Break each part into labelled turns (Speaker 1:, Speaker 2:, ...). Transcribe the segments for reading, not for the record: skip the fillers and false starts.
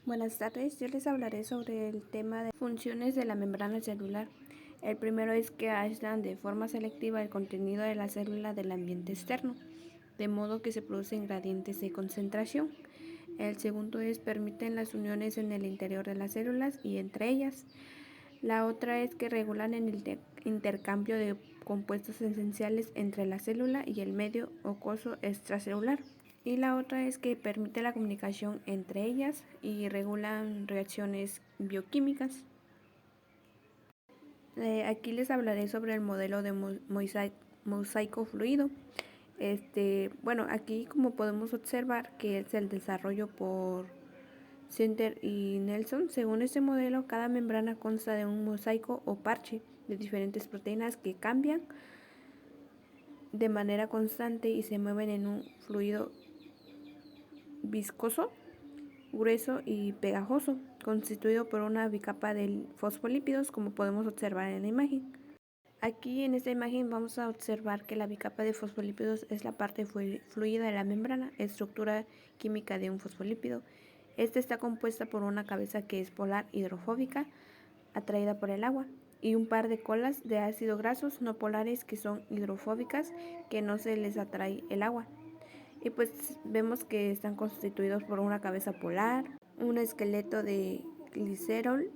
Speaker 1: Buenas tardes, yo les hablaré sobre el tema de funciones de la membrana celular. El primero es que aíslan de forma selectiva el contenido de la célula del ambiente externo, de modo que se producen gradientes de concentración. El segundo es permiten las uniones en el interior de las células y entre ellas. La otra es que regulan el intercambio de compuestos esenciales entre la célula y el medio aquoso extracelular. Y la otra es que permite la comunicación entre ellas y regulan reacciones bioquímicas. Aquí les hablaré sobre el modelo de mosaico fluido. Aquí como podemos observar que es el desarrollo por Center y Nelson. Según este modelo, cada membrana consta de un mosaico o parche de diferentes proteínas que cambian de manera constante y se mueven en un fluido viscoso, grueso y pegajoso, constituido por una bicapa de fosfolípidos, como podemos observar en la imagen. Aquí en esta imagen vamos a observar que la bicapa de fosfolípidos es la parte fluida de la membrana, estructura química de un fosfolípido. Esta está compuesta por una cabeza que es polar hidrofóbica, atraída por el agua, y un par de colas de ácidos grasos no polares que son hidrofóbicas, que no se les atrae el agua. Y pues vemos que están constituidos por una cabeza polar, un esqueleto de glicerol,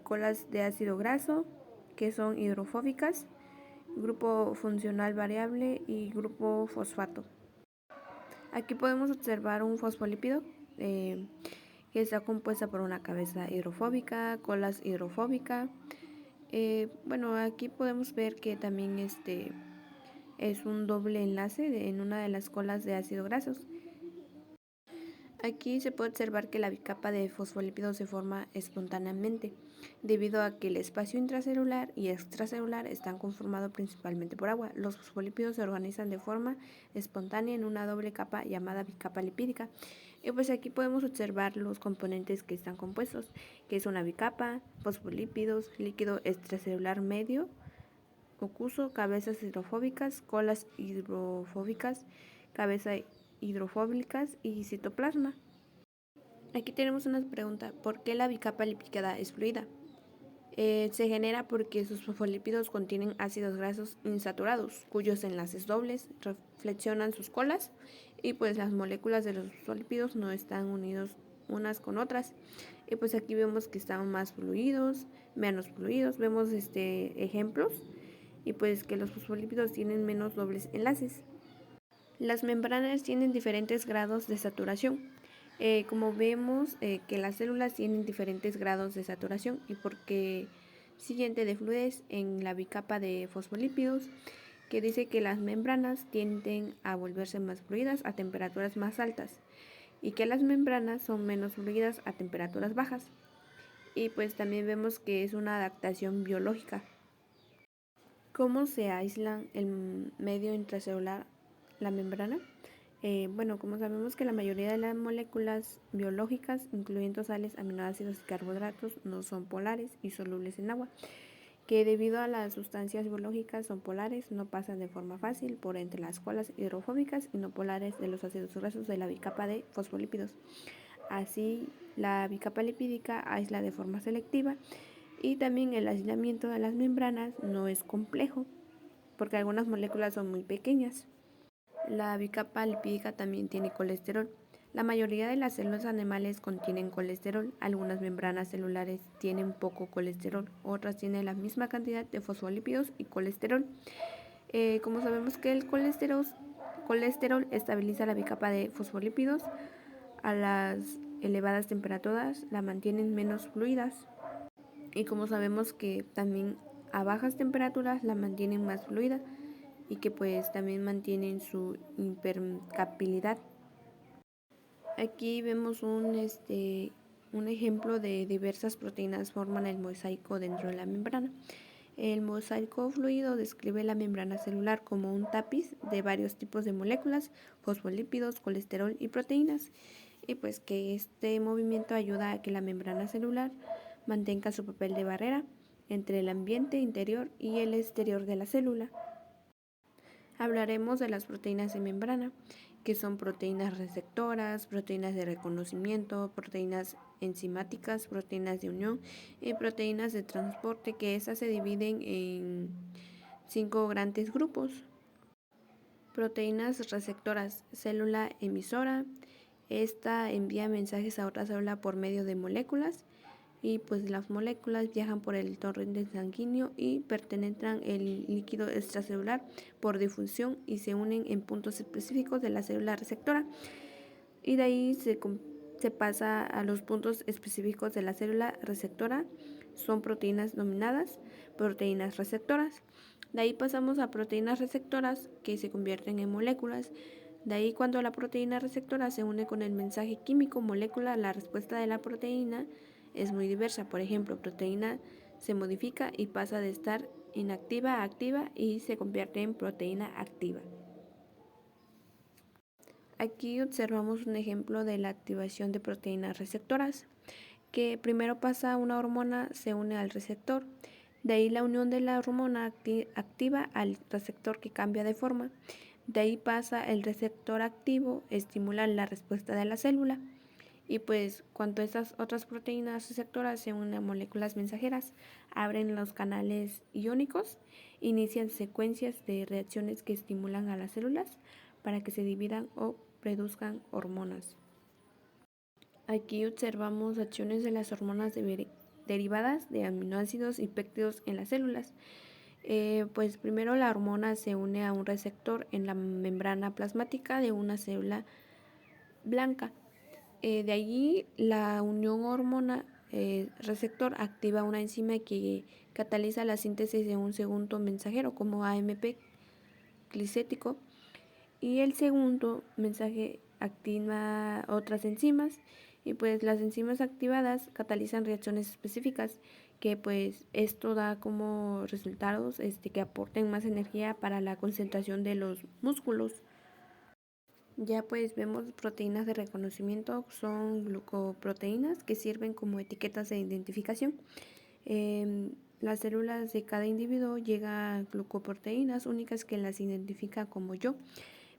Speaker 1: colas de ácido graso que son hidrofóbicas, grupo funcional variable y grupo fosfato. Aquí podemos observar un fosfolípido que está compuesta por una cabeza hidrofóbica, colas hidrofóbicas. Aquí podemos ver que también es un doble enlace en una de las colas de ácidos grasos. Aquí se puede observar que la bicapa de fosfolípidos se forma espontáneamente, debido a que el espacio intracelular y extracelular están conformados principalmente por agua. Los fosfolípidos se organizan de forma espontánea en una doble capa llamada bicapa lipídica. Y pues aquí podemos observar los componentes que están compuestos, que es una bicapa, fosfolípidos, líquido extracelular medio, acuoso, cabezas hidrofóbicas, colas hidrofóbicas, cabeza hidrofóbicas y citoplasma. Aquí tenemos una pregunta: ¿por qué la bicapa lipídica es fluida? Se genera porque sus fosfolípidos contienen ácidos grasos insaturados, cuyos enlaces dobles flexionan sus colas, y pues las moléculas de los fosfolípidos no están unidos unas con otras. Y pues aquí vemos que están más fluidos, menos fluidos, vemos ejemplos, y pues que los fosfolípidos tienen menos dobles enlaces. Las membranas tienen diferentes grados de saturación. Como vemos que las células tienen diferentes grados de saturación, y porque siguiente de fluidez en la bicapa de fosfolípidos, que dice que las membranas tienden a volverse más fluidas a temperaturas más altas y que las membranas son menos fluidas a temperaturas bajas. Y pues también vemos que es una adaptación biológica. ¿Cómo se aísla el medio intracelular, la membrana? Como sabemos que la mayoría de las moléculas biológicas, incluyendo sales, aminoácidos y carbohidratos, no son polares y solubles en agua, que debido a las sustancias biológicas son polares, no pasan de forma fácil por entre las colas hidrofóbicas y no polares de los ácidos grasos de la bicapa de fosfolípidos. Así, la bicapa lipídica aísla de forma selectiva, y también el aislamiento de las membranas no es complejo, porque algunas moléculas son muy pequeñas. La bicapa lipídica también tiene colesterol. La mayoría de las células animales contienen colesterol. Algunas membranas celulares tienen poco colesterol, otras tienen la misma cantidad de fosfolípidos y colesterol. Como sabemos que el colesterol estabiliza la bicapa de fosfolípidos, a las elevadas temperaturas la mantienen menos fluidas. Y como sabemos que también a bajas temperaturas la mantienen más fluida, y que pues también mantienen su impermeabilidad. Aquí vemos un ejemplo de diversas proteínas forman el mosaico dentro de la membrana. El mosaico fluido describe la membrana celular como un tapiz de varios tipos de moléculas, fosfolípidos, colesterol y proteínas, y pues que este movimiento ayuda a que la membrana celular mantenga su papel de barrera entre el ambiente interior y el exterior de la célula. Hablaremos de las proteínas de membrana, que son proteínas receptoras, proteínas de reconocimiento, proteínas enzimáticas, proteínas de unión y proteínas de transporte, que estas se dividen en 5 grandes grupos. Proteínas receptoras, célula emisora. Esta envía mensajes a otra célula por medio de moléculas y pues las moléculas viajan por el torrente sanguíneo y penetran el líquido extracelular por difusión y se unen en puntos específicos de la célula receptora, y de ahí se pasa a los puntos específicos de la célula receptora. Son proteínas denominadas proteínas receptoras. De ahí pasamos a proteínas receptoras que se convierten en moléculas. De ahí, cuando la proteína receptora se une con el mensaje químico molecular, la respuesta de la proteína es muy diversa. Por ejemplo, proteína se modifica y pasa de estar inactiva a activa y se convierte en proteína activa. Aquí observamos un ejemplo de la activación de proteínas receptoras, que primero pasa una hormona, se une al receptor. De ahí la unión de la hormona activa al receptor, que cambia de forma. De ahí pasa el receptor activo, estimula la respuesta de la célula. Y pues cuando estas otras proteínas receptoras se unen a moléculas mensajeras, abren los canales iónicos, inician secuencias de reacciones que estimulan a las células para que se dividan o produzcan hormonas. Aquí observamos acciones de las hormonas derivadas de aminoácidos y péptidos en las células. Pues primero la hormona se une a un receptor en la membrana plasmática de una célula blanca. De allí la unión hormona receptor activa una enzima que cataliza la síntesis de un segundo mensajero como AMP glicético, y el segundo mensaje activa otras enzimas, y pues las enzimas activadas catalizan reacciones específicas, que pues esto da como resultados que aporten más energía para la concentración de los músculos. Ya pues vemos proteínas de reconocimiento, son glucoproteínas que sirven como etiquetas de identificación. Las células de cada individuo llegan glucoproteínas únicas que las identifica como yo.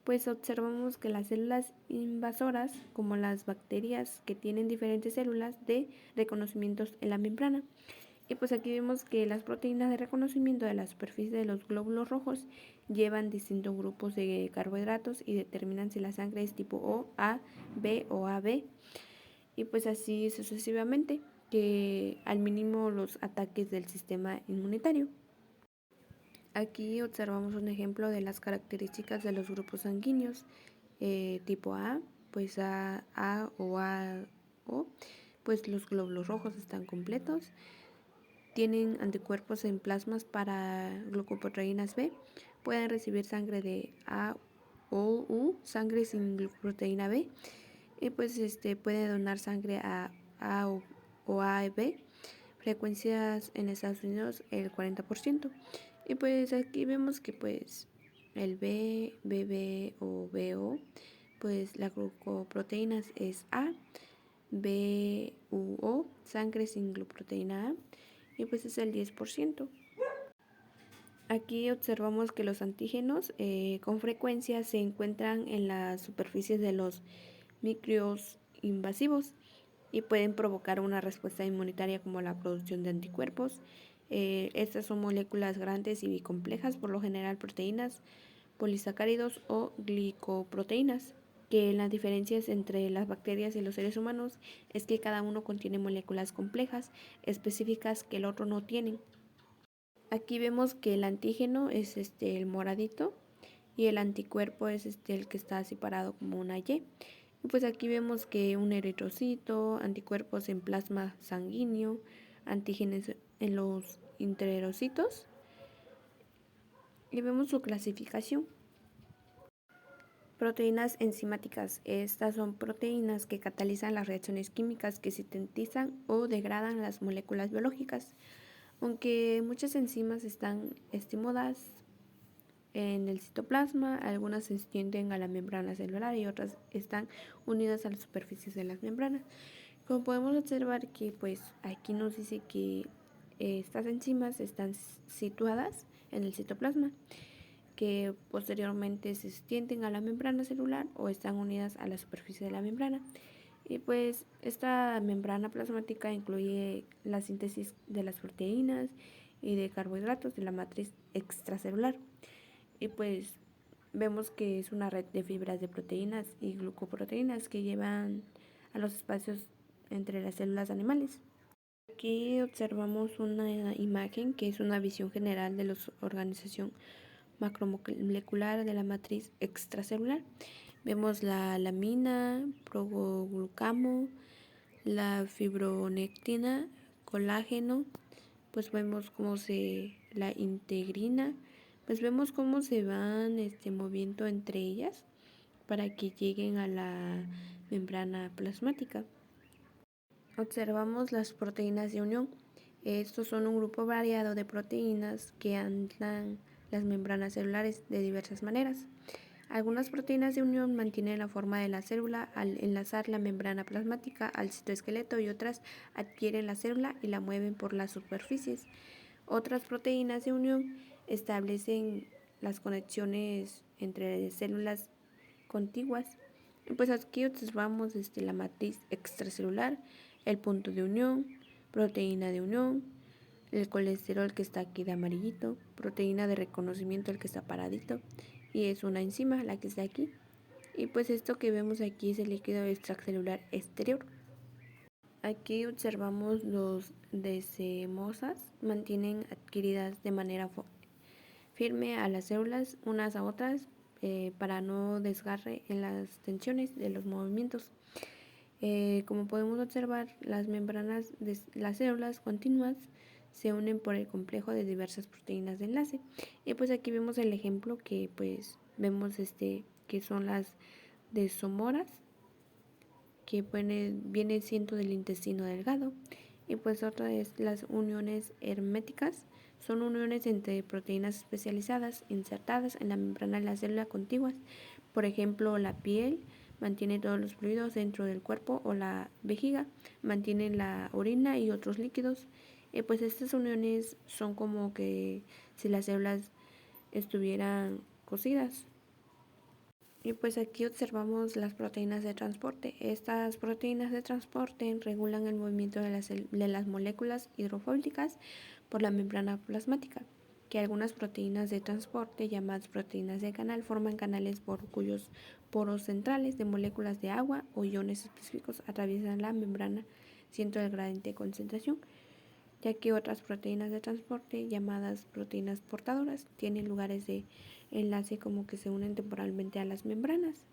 Speaker 1: Pues observamos que las células invasoras, como las bacterias, que tienen diferentes células de reconocimientos en la membrana. Y pues aquí vemos que las proteínas de reconocimiento de la superficie de los glóbulos rojos llevan distintos grupos de carbohidratos y determinan si la sangre es tipo O, A, B o AB. Y pues así sucesivamente, que al mínimo los ataques del sistema inmunitario. Aquí observamos un ejemplo de las características de los grupos sanguíneos. Tipo A, pues A o O, pues los glóbulos rojos están completos. Tienen anticuerpos en plasmas para glucoproteínas B. Pueden recibir sangre de A o U, sangre sin glucoproteína B. Y pues puede donar sangre a A o A B. Frecuencias en Estados Unidos el 40%. Y pues aquí vemos que pues el B, BB o BO, pues la glucoproteínas es A, BUO, sangre sin glucoproteína A, y pues es el 10%. Aquí observamos que los antígenos con frecuencia se encuentran en las superficies de los microbios invasivos y pueden provocar una respuesta inmunitaria como la producción de anticuerpos. Estas son moléculas grandes y complejas, por lo general proteínas, polisacáridos o glicoproteínas, que las diferencias entre las bacterias y los seres humanos es que cada uno contiene moléculas complejas específicas que el otro no tiene. Aquí vemos que el antígeno es el moradito y el anticuerpo es el que está separado como una Y. Pues aquí vemos que un eritrocito, anticuerpos en plasma sanguíneo, antígenos en los intererocitos, y vemos su clasificación. Proteínas enzimáticas. Estas son proteínas que catalizan las reacciones químicas que sintetizan o degradan las moléculas biológicas. Aunque muchas enzimas están estimuladas en el citoplasma, algunas se extienden a la membrana celular y otras están unidas a las superficies de las membranas. Como podemos observar que pues aquí nos dice que estas enzimas están situadas en el citoplasma. que posteriormente se extienden a la membrana celular o están unidas a la superficie de la membrana. Y pues esta membrana plasmática incluye la síntesis de las proteínas y de carbohidratos de la matriz extracelular. Y pues vemos que es una red de fibras de proteínas y glucoproteínas que llevan a los espacios entre las células animales. Aquí observamos una imagen que es una visión general de la organización macromolecular de la matriz extracelular. Vemos la lamina, protoglucano, la fibronectina, colágeno, pues vemos la integrina, pues vemos cómo se van moviendo entre ellas para que lleguen a la membrana plasmática. Observamos las proteínas de unión. Estos son un grupo variado de proteínas que anclan las membranas celulares de diversas maneras. Algunas proteínas de unión mantienen la forma de la célula al enlazar la membrana plasmática al citoesqueleto y otras adquieren la célula y la mueven por las superficies. Otras proteínas de unión establecen las conexiones entre células contiguas. Pues aquí observamos la matriz extracelular, el punto de unión, proteína de unión, el colesterol que está aquí de amarillito, proteína de reconocimiento el que está paradito y es una enzima la que está aquí. Y pues esto que vemos aquí es el líquido extracelular exterior. Aquí observamos los desmosas mantienen adquiridas de manera firme a las células unas a otras para no desgarre en las tensiones de los movimientos. Como podemos observar, las membranas de las células continuas se unen por el complejo de diversas proteínas de enlace. Y pues aquí vemos el ejemplo que pues vemos que son las desomoras, que viene siendo del intestino delgado. Y pues otra es las uniones herméticas. Son uniones entre proteínas especializadas insertadas en la membrana de la célula contiguas. Por ejemplo, la piel mantiene todos los fluidos dentro del cuerpo o la vejiga mantiene la orina y otros líquidos. Pues estas uniones son como que si las células estuvieran cosidas. Y pues aquí observamos las proteínas de transporte. Estas proteínas de transporte regulan el movimiento de las moléculas hidrofóbicas por la membrana plasmática, que algunas proteínas de transporte, llamadas proteínas de canal, forman canales por cuyos poros centrales de moléculas de agua o iones específicos atraviesan la membrana siendo el gradiente de concentración, ya que otras proteínas de transporte, llamadas proteínas portadoras, tienen lugares de enlace como que se unen temporalmente a las membranas.